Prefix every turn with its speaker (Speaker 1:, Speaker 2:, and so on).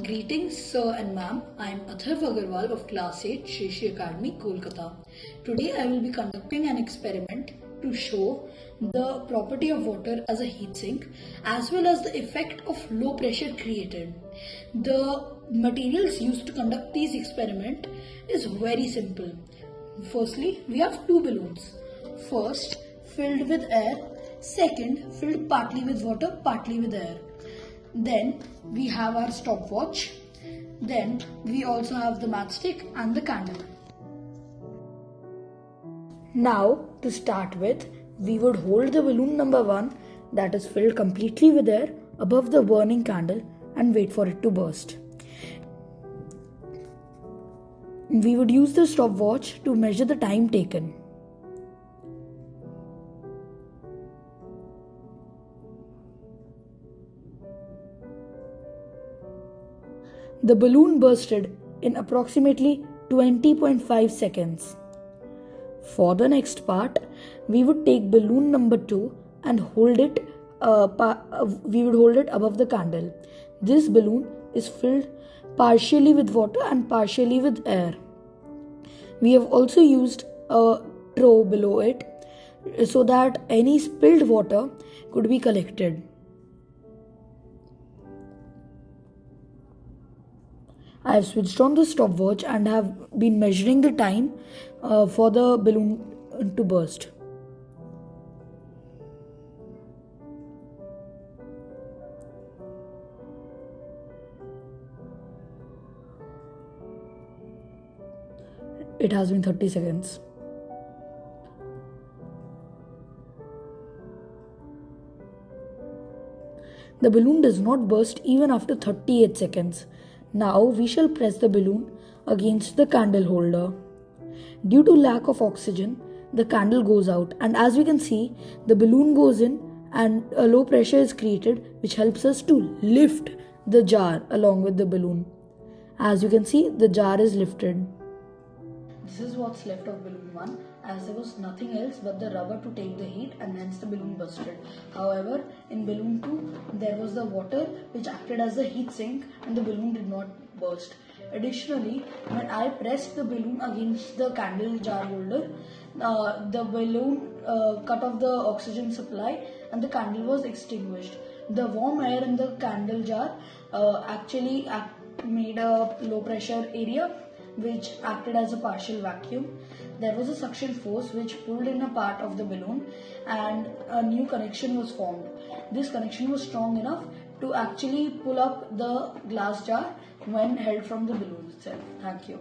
Speaker 1: Greetings, sir and ma'am. I am Atharv Aggarwal of Class 8, RYSI Academy, Kolkata. Today I will be conducting an experiment to show the property of water as a heat sink as well as the effect of low pressure created. The materials used to conduct this experiment is very simple. Firstly, we have two balloons. First, filled with air. Second, filled partly with water, partly with air. Then we have our stopwatch. Then we also have the matchstick and the candle. Now to start with, we would hold the balloon number 1 that is filled completely with air above the burning candle and wait for it to burst. We would use the stopwatch to measure the time taken. The balloon bursted in approximately 20.5 seconds. For the next part, we would take balloon number 2 and hold it. We would hold it above the candle. This balloon is filled partially with water and partially with air. We have also used a trough below it so that any spilled water could be collected. I have switched on the stopwatch and have been measuring the time for the balloon to burst. It has been 30 seconds. The balloon does not burst even after 38 seconds. Now we shall press the balloon against the candle holder. Due to lack of oxygen, the candle goes out, and as we can see, the balloon goes in and a low pressure is created, which helps us to lift the jar along with the balloon. As you can see, the jar is lifted. This is what's left of balloon 1, as there was nothing else but the rubber to take the heat, and hence the balloon busted. However, in balloon 2, there was the water which acted as the heat sink and the balloon did not burst. Additionally, when I pressed the balloon against the candle jar holder, the balloon cut off the oxygen supply and the candle was extinguished. The warm air in the candle jar actually made a low pressure area which acted as a partial vacuum. There was a suction force which pulled in a part of the balloon and a new connection was formed. This connection was strong enough to actually pull up the glass jar when held from the balloon itself. Thank you.